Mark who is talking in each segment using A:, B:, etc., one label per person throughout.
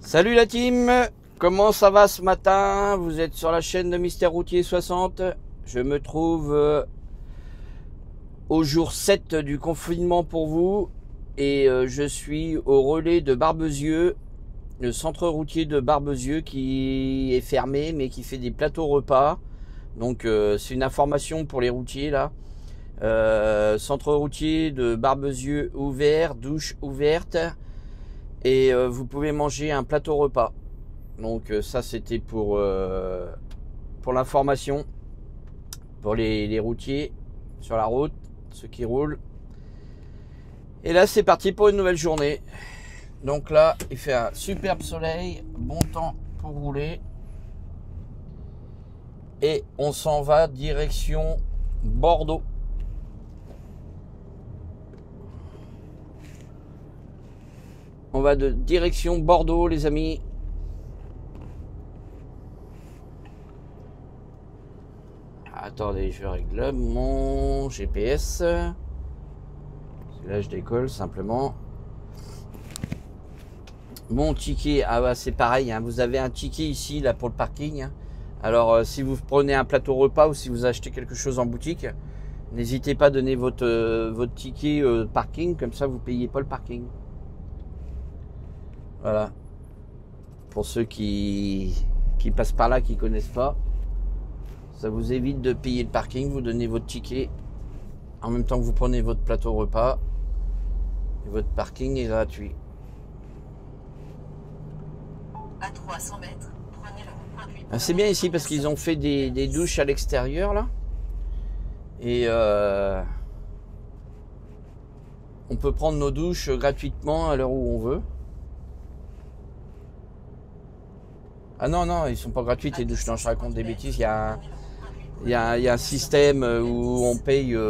A: Salut la team, comment ça va ce matin? Vous êtes sur la chaîne de Mystère Routier 60. Je me trouve au jour 7 du confinement pour vous et je suis au relais de Barbezieux, le centre routier de Barbezieux qui est fermé mais qui fait des plateaux repas. Donc c'est une information pour les routiers là. Centre routier de Barbezieux ouvert, douche ouverte. Et vous pouvez manger un plateau repas. Donc ça c'était pour l'information. Pour les routiers sur la route, ceux qui roulent. Et là c'est parti pour une nouvelle journée. Donc là il fait un superbe soleil, bon temps pour rouler. Et on s'en va direction Bordeaux. On va de direction Bordeaux, les amis. Attendez, je règle mon GPS. Là, je décolle simplement. Mon ticket, ah bah c'est pareil. Hein, vous avez un ticket ici là pour le parking. Hein. Alors, si vous prenez un plateau repas ou si vous achetez quelque chose en boutique, n'hésitez pas à donner votre ticket parking. Comme ça, vous payez pas le parking. Voilà. Pour ceux qui passent par là, qui connaissent pas, ça vous évite de payer le parking. Vous donnez votre ticket en même temps que vous prenez votre plateau repas. Et votre parking est gratuit.
B: À 300 mètres, prenez le rond-point.
A: Ah, c'est bien ici parce qu'ils ont fait des douches à l'extérieur là. Et on peut prendre nos douches gratuitement à l'heure où on veut. Ah non, non, ils sont pas gratuites les douches. Non, je raconte des bêtises. Il y a un système où on paye, où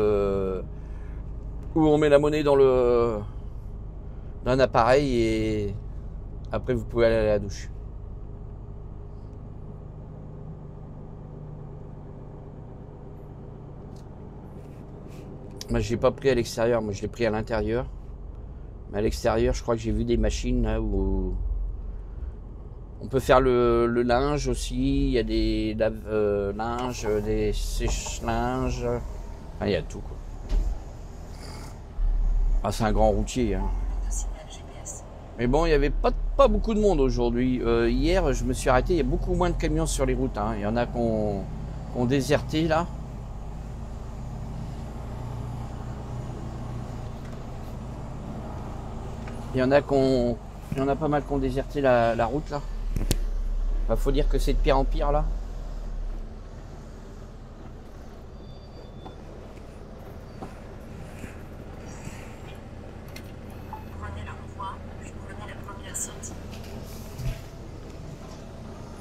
A: on met la monnaie dans un appareil et après vous pouvez aller à la douche. Moi, je l'ai pas pris à l'extérieur. Moi, je l'ai pris à l'intérieur. Mais à l'extérieur, je crois que j'ai vu des machines là où on peut faire le linge aussi, il y a des lave-linges, des sèche-linges, enfin, il y a tout quoi. Ah, c'est un grand routier. Hein. Mais bon, il n'y avait pas beaucoup de monde aujourd'hui. Hier, je me suis arrêté, il y a beaucoup moins de camions sur les routes. Hein. Il y en a qui ont déserté là. Il y en a pas mal qui ont déserté la route là. Faut dire que c'est de pire en pire là.
B: Prenez le rond-point, puis prenez la première sortie.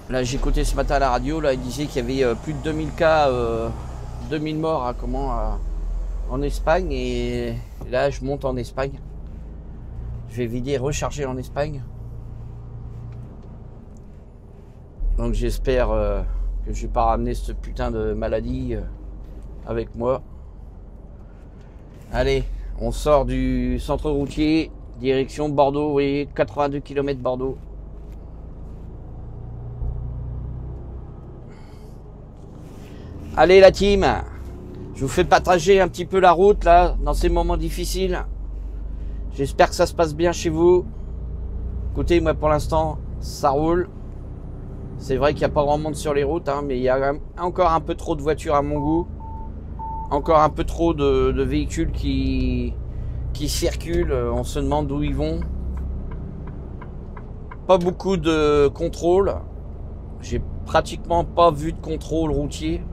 A: Là j'ai écouté ce matin à la radio, là il disait qu'il y avait plus de 2000 cas, 2000 morts en Espagne. Et là je monte en Espagne. Je vais vider et recharger en Espagne. Donc j'espère que je vais pas ramener cette putain de maladie avec moi. Allez, on sort du centre routier, direction Bordeaux, vous voyez, 82 km Bordeaux. Allez la team, je vous fais partager un petit peu la route là, dans ces moments difficiles. J'espère que ça se passe bien chez vous. Écoutez, moi pour l'instant, ça roule. C'est vrai qu'il n'y a pas grand monde sur les routes, hein, mais il y a encore un peu trop de voitures à mon goût. Encore un peu trop de véhicules qui circulent. On se demande d'où ils vont. Pas beaucoup de contrôle. J'ai pratiquement pas vu de contrôle routier.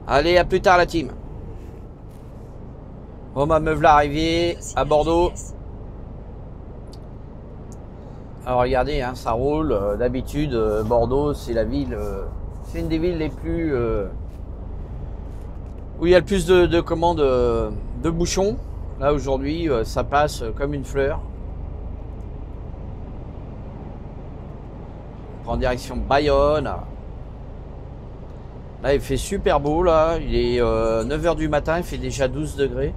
A: Allez, à plus tard la team. Bon, ma meuf là arrivée à Bordeaux. Alors regardez, hein, ça roule. D'habitude, Bordeaux, c'est la ville, c'est une des villes les plus où il y a le plus de commandes de bouchons. Là aujourd'hui, ça passe comme une fleur. On prend direction Bayonne. Là, il fait super beau là. Il est 9 h du matin, il fait déjà 12 degrés.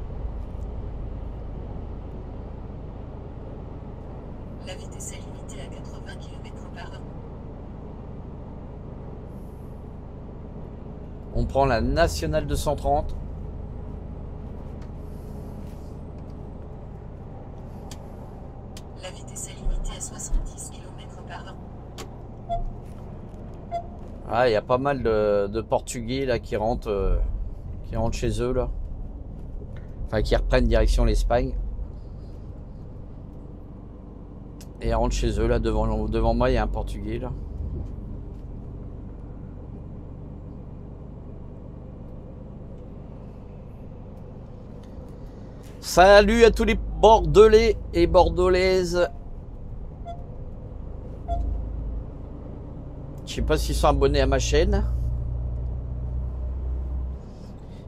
A: prend la nationale 230.
B: La vitesse est limitée à 70 km/h.
A: Ah, il y a pas mal de Portugais là qui rentrent chez eux là. Enfin, qui reprennent direction l'Espagne. Et rentrent chez eux là, devant moi il y a un Portugais là. Salut à tous les Bordelais et Bordelaises. Je sais pas s'ils sont abonnés à ma chaîne.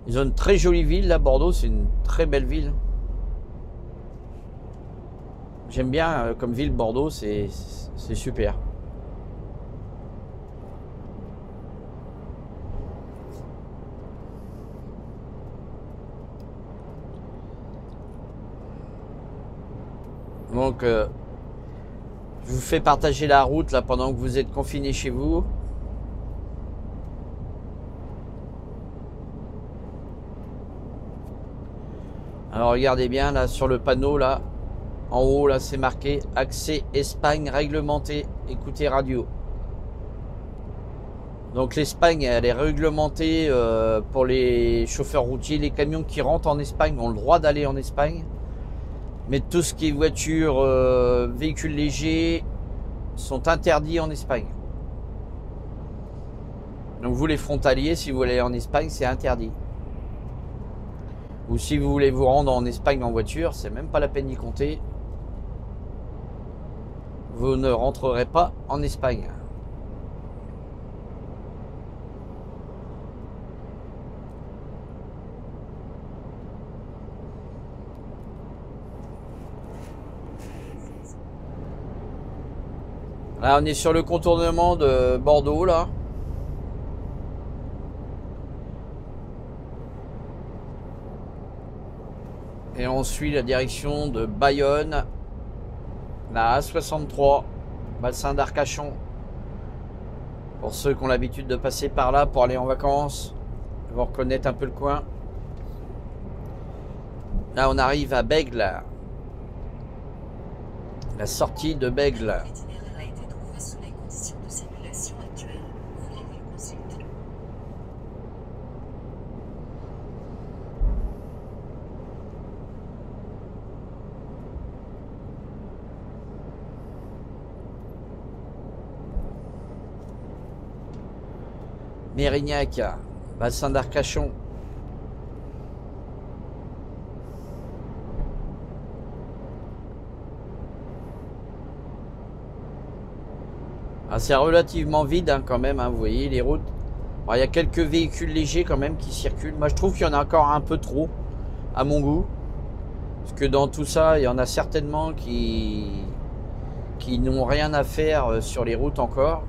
A: Ils ont une très jolie ville là, Bordeaux, c'est une très belle ville. J'aime bien comme ville Bordeaux, c'est super. Donc je vous fais partager la route là pendant que vous êtes confinés chez vous. Alors regardez bien là sur le panneau là. En haut, là, c'est marqué « Accès Espagne réglementé, écoutez radio ». Donc l'Espagne, elle est réglementée pour les chauffeurs routiers. Les camions qui rentrent en Espagne ont le droit d'aller en Espagne. Mais tout ce qui est voiture, véhicules légers, sont interdits en Espagne. Donc vous, les frontaliers, si vous voulez aller en Espagne, c'est interdit. Ou si vous voulez vous rendre en Espagne en voiture, c'est même pas la peine d'y compter. Vous ne rentrerez pas en Espagne. Là, on est sur le contournement de Bordeaux, là. Et on suit la direction de Bayonne. La A63, bassin d'Arcachon. Pour ceux qui ont l'habitude de passer par là pour aller en vacances, ils vont reconnaître un peu le coin. Là, on arrive à Bègle. La sortie de Bègle.
B: L'itinéraire a été trouvé sous les conditions de circulation actuelles. Voulez-vous le consulter?
A: Mérignac, bassin d'Arcachon. Ah, c'est relativement vide hein, quand même, hein, vous voyez les routes. Bon, il y a quelques véhicules légers quand même qui circulent. Moi je trouve qu'il y en a encore un peu trop à mon goût. Parce que dans tout ça, il y en a certainement qui n'ont rien à faire sur les routes encore.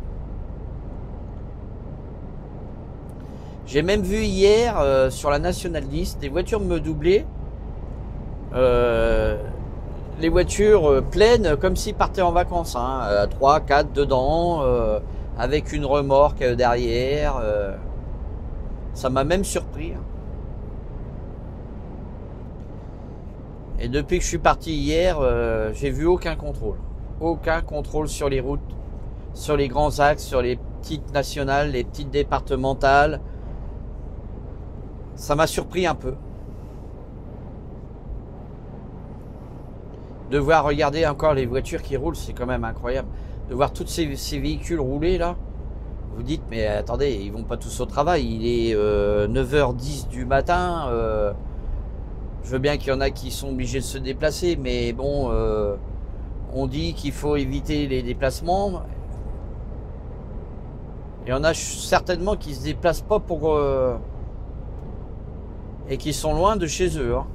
A: J'ai même vu hier sur la Nationale 10 des voitures me doubler. Les voitures pleines comme s'ils partaient en vacances. Hein, 3, 4 dedans, avec une remorque derrière. Ça m'a même surpris. Et depuis que je suis parti hier, j'ai vu aucun contrôle. Aucun contrôle sur les routes, sur les grands axes, sur les petites nationales, les petites départementales. Ça m'a surpris un peu. De voir, regarder encore les voitures qui roulent, c'est quand même incroyable. De voir tous ces véhicules rouler là. Vous dites, mais attendez, ils vont pas tous au travail. Il est 9h10 du matin. Je veux bien qu'il y en a qui sont obligés de se déplacer. Mais bon, on dit qu'il faut éviter les déplacements. Il y en a certainement qui se déplacent pas pour... et qui sont loin de chez eux. Hein.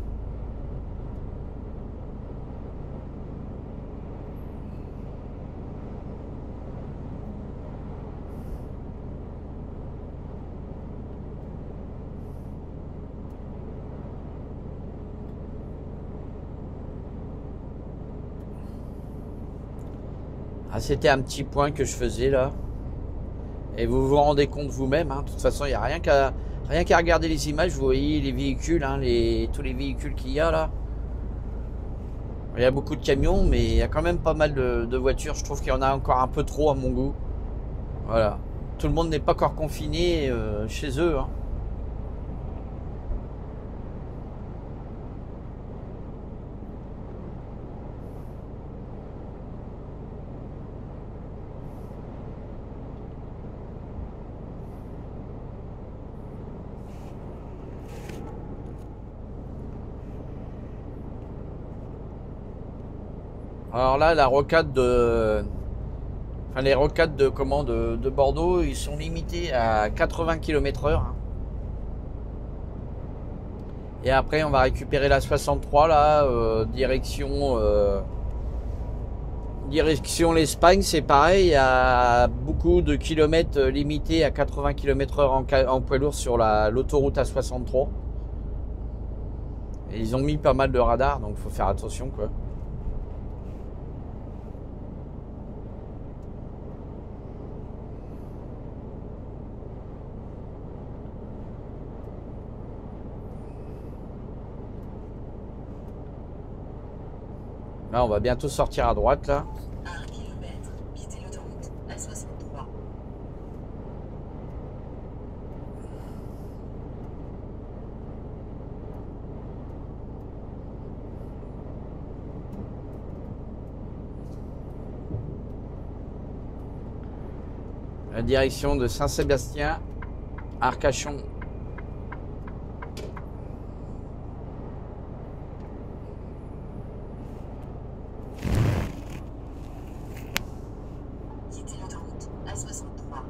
A: Ah, c'était un petit point que je faisais là. Et vous vous rendez compte vous-même. Hein. De toute façon, il n'y a rien qu'à Rien qu'à regarder les images, vous voyez les véhicules, hein, tous les véhicules qu'il y a là. Il y a beaucoup de camions, mais il y a quand même pas mal de voitures. Je trouve qu'il y en a encore un peu trop à mon goût. Voilà. Tout le monde n'est pas encore confiné chez eux. Hein. Alors là, la rocade enfin, les rocades de Bordeaux, ils sont limités à 80 km/h. Et après, on va récupérer la 63 là, direction l'Espagne. C'est pareil, il y a beaucoup de kilomètres limités à 80 km/h en poids lourd sur l'autoroute A63. Et ils ont mis pas mal de radars, donc il faut faire attention quoi. Là, on va bientôt sortir à droite, là.
B: À 1 km, quittez l'autoroute A63.
A: La direction de Saint-Sébastien, Arcachon.
B: Quittez l'autoroute A63.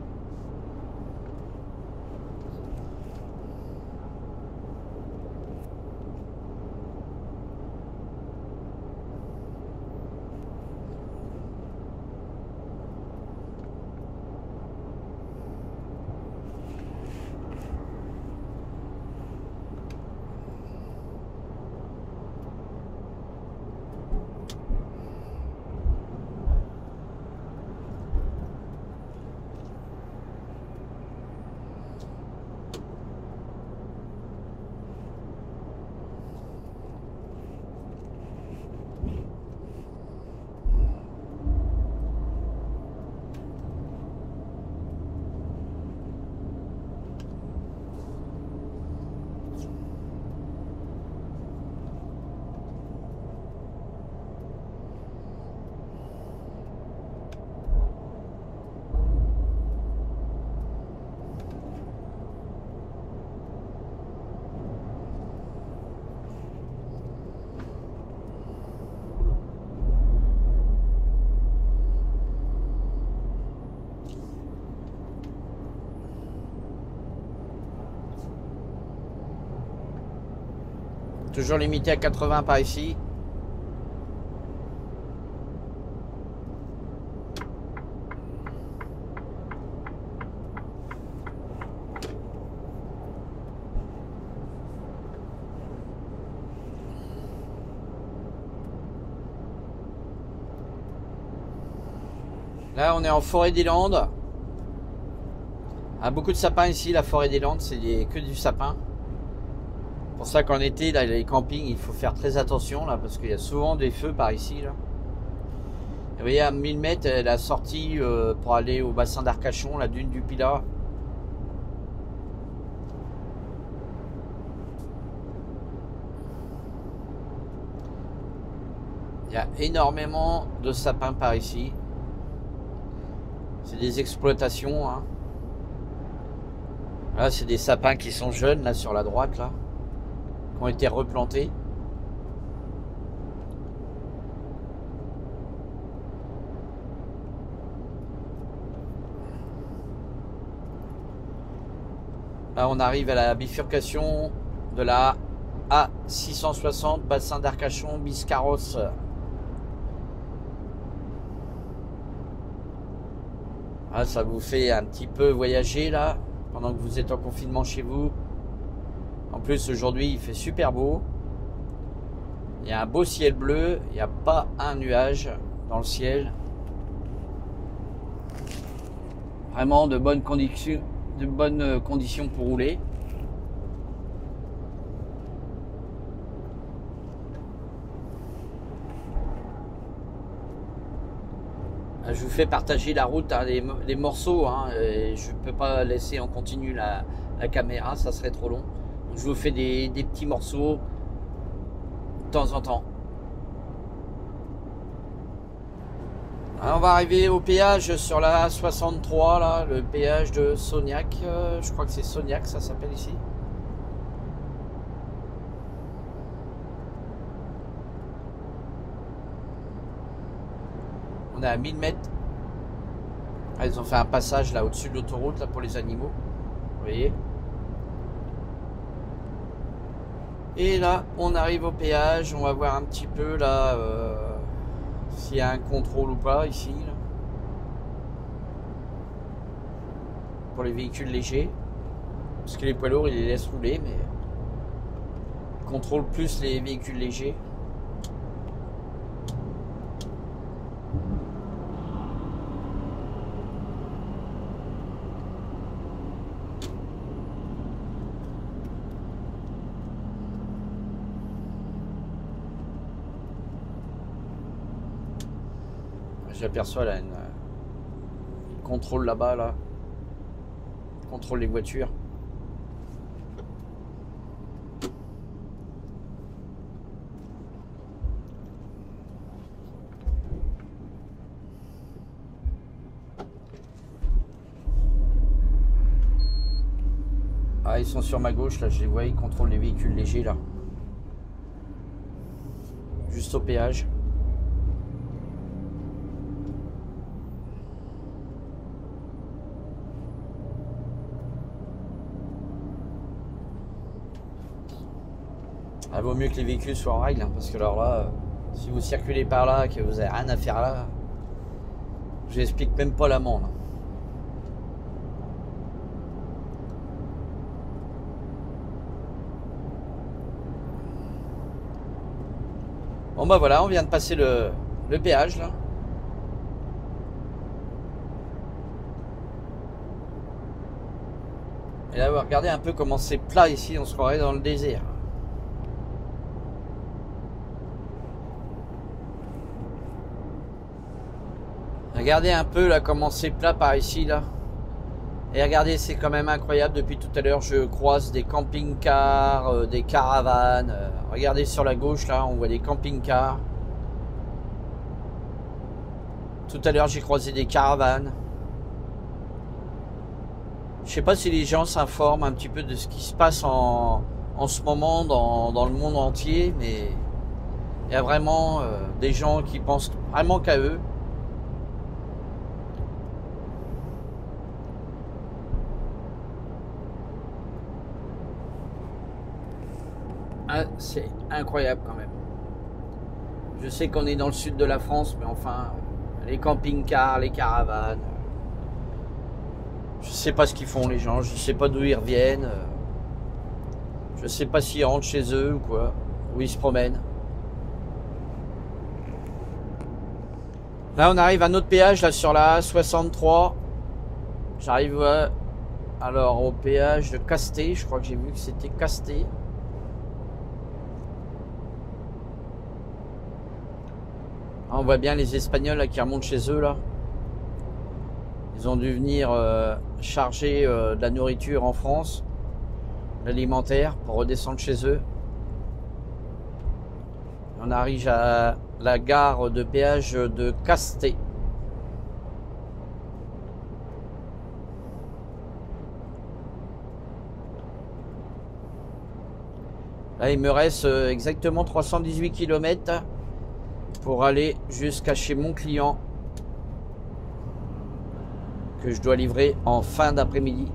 A: Toujours limité à 80 par ici. Là, on est en forêt des Landes. Ah, beaucoup de sapins ici, la forêt des Landes, c'est que du sapin. C'est pour ça qu'en été, là, les campings, il faut faire très attention là, parce qu'il y a souvent des feux par ici. Là. Et vous voyez, à 1000 mètres, la sortie pour aller au bassin d'Arcachon, la dune du Pilat. Il y a énormément de sapins par ici. C'est des exploitations. Hein. Là, c'est des sapins qui sont jeunes, là, sur la droite, là. Qui ont été replantés. Là, on arrive à la bifurcation de la A660, bassin d'Arcachon, Biscarrosse. Ah, ça vous fait un petit peu voyager, là, pendant que vous êtes en confinement chez vous. En plus, aujourd'hui, il fait super beau. Il y a un beau ciel bleu. Il n'y a pas un nuage dans le ciel. Vraiment de bonnes conditions pour rouler. je vous fais partager la route, hein, les morceaux, hein, et je peux pas laisser en continu la caméra, ça serait trop long. Donc, je vous fais des petits morceaux de temps en temps. Alors, on va arriver au péage sur la 63, là, le péage de Sognac. Je crois que c'est Sognac, ça s'appelle ici. On est à 1000 mètres. Ah, ils ont fait un passage là au-dessus de l'autoroute là pour les animaux. Vous voyez. Et là, on arrive au péage. On va voir un petit peu là s'il y a un contrôle ou pas ici. Là. Pour les véhicules légers. Parce que les poids lourds, ils les laissent rouler, mais ils contrôlent plus les véhicules légers. J'aperçois là une contrôle là-bas là. Contrôle les voitures. Ah, ils sont sur ma gauche là, je les vois, ils contrôlent les véhicules légers là. Juste au péage. Il vaut mieux que les véhicules soient en règle, hein, parce que alors là, si vous circulez par là, que vous n'avez rien à faire là, je vous explique même pas l'amende. Bon bah voilà, on vient de passer le péage là. Et là, regardez un peu comment c'est plat ici, on se croirait dans le désert. Regardez un peu là comment c'est plat par ici là. Et regardez, c'est quand même incroyable. Depuis tout à l'heure, je croise des camping-cars, des caravanes. Regardez sur la gauche là, on voit des camping-cars. Tout à l'heure, j'ai croisé des caravanes. Je sais pas si les gens s'informent un petit peu de ce qui se passe en ce moment dans le monde entier, mais il y a vraiment des gens qui pensent vraiment qu'à eux. Ah, c'est incroyable quand même. Je sais qu'on est dans le sud de la France, mais enfin, les camping-cars, les caravanes, je sais pas ce qu'ils font les gens, je sais pas d'où ils reviennent, je sais pas s'ils rentrent chez eux ou quoi, où ils se promènent. Là, on arrive à notre péage là sur la A63. J'arrive alors au péage de Casté, je crois que j'ai vu que c'était Casté. On voit bien les Espagnols là, qui remontent chez eux là. Ils ont dû venir charger de la nourriture en France, l'alimentaire, pour redescendre chez eux. On arrive à la gare de péage de Casté. Là, il me reste exactement 318 km pour aller jusqu'à chez mon client que je dois livrer en fin d'après-midi.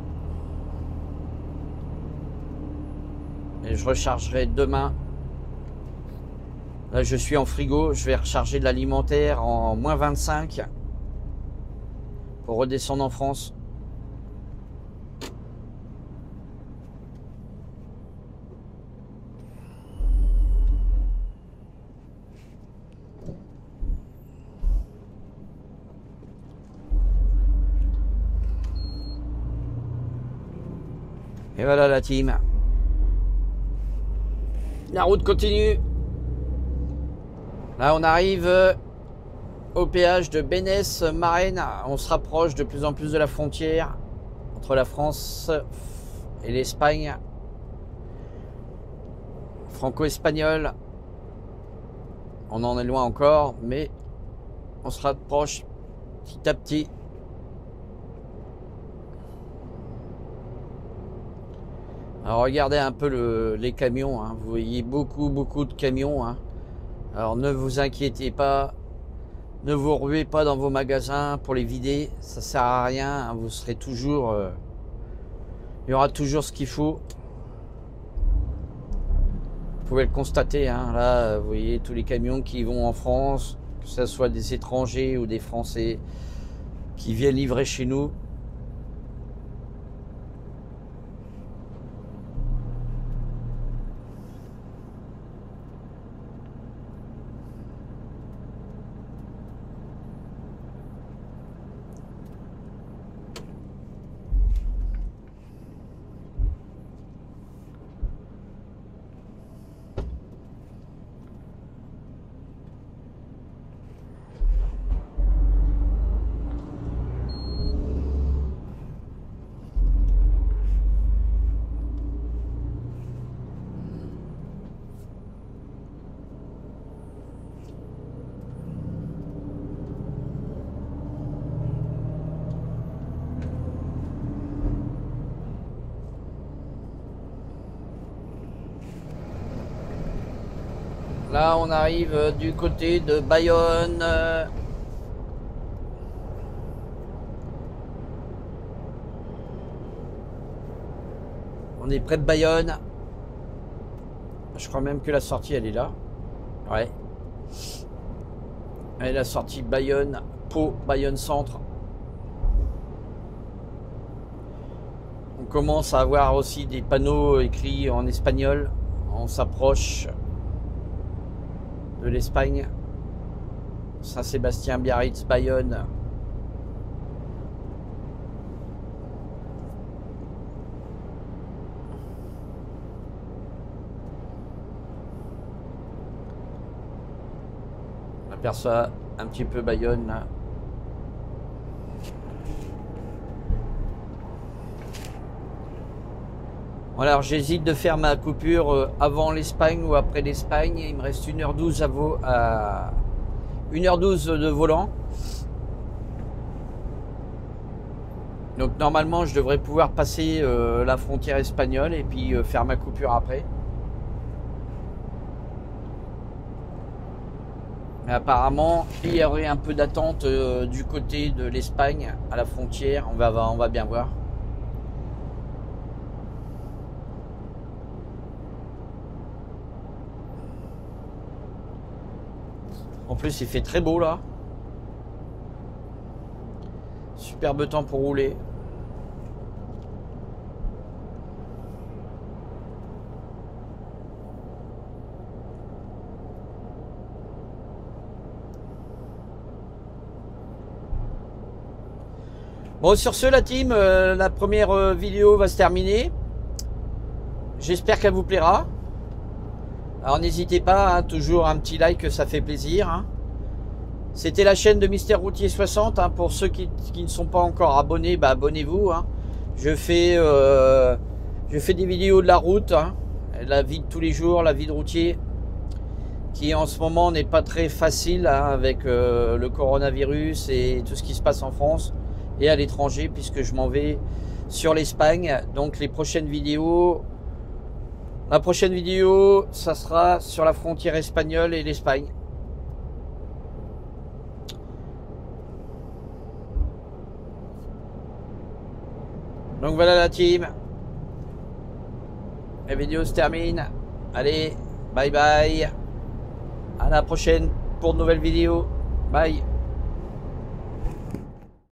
A: Et je rechargerai demain. Là, je suis en frigo. Je vais recharger de l'alimentaire en moins 25 pour redescendre en France. Et voilà la team. La route continue. Là on arrive au péage de Bénès-Marennes. On se rapproche de plus en plus de la frontière entre la France et l'Espagne. Franco-espagnol. On en est loin encore, mais on se rapproche petit à petit. Alors regardez un peu les camions, hein. Vous voyez beaucoup de camions, hein. Alors ne vous inquiétez pas, ne vous ruez pas dans vos magasins pour les vider, ça sert à rien, hein. Vous serez toujours, il y aura toujours ce qu'il faut. Vous pouvez le constater, hein. Là vous voyez tous les camions qui vont en France, que ce soit des étrangers ou des Français qui viennent livrer chez nous. Là, on arrive du côté de Bayonne. On est près de Bayonne. Je crois même que la sortie, elle est là. Ouais. Et la sortie Bayonne, Pau, Bayonne Centre. On commence à avoir aussi des panneaux écrits en espagnol. On s'approche de l'Espagne. Saint-Sébastien, Biarritz, Bayonne. On aperçoit un petit peu Bayonne là. Voilà, alors j'hésite de faire ma coupure avant l'Espagne ou après l'Espagne. Il me reste 1h12 à 1h12 de volant. Donc normalement je devrais pouvoir passer la frontière espagnole et puis faire ma coupure après. Mais apparemment il y aurait un peu d'attente du côté de l'Espagne à la frontière. On va bien voir. En plus, il fait très beau là. Superbe temps pour rouler. Bon, sur ce, la team, la première vidéo va se terminer. J'espère qu'elle vous plaira. Alors n'hésitez pas, hein, toujours un petit like, ça fait plaisir. Hein. C'était la chaîne de Mister Routier 60. Hein, pour ceux qui ne sont pas encore abonnés, bah, abonnez-vous. Hein. Je fais des vidéos de la route, hein, la vie de tous les jours, la vie de routier, qui en ce moment n'est pas très facile hein, avec le coronavirus et tout ce qui se passe en France et à l'étranger, puisque je m'en vais sur l'Espagne. Donc les prochaines vidéos... La prochaine vidéo, ça sera sur la frontière espagnole et l'Espagne. Donc voilà la team. La vidéo se termine. Allez, bye bye. À la prochaine pour de nouvelles vidéos. Bye.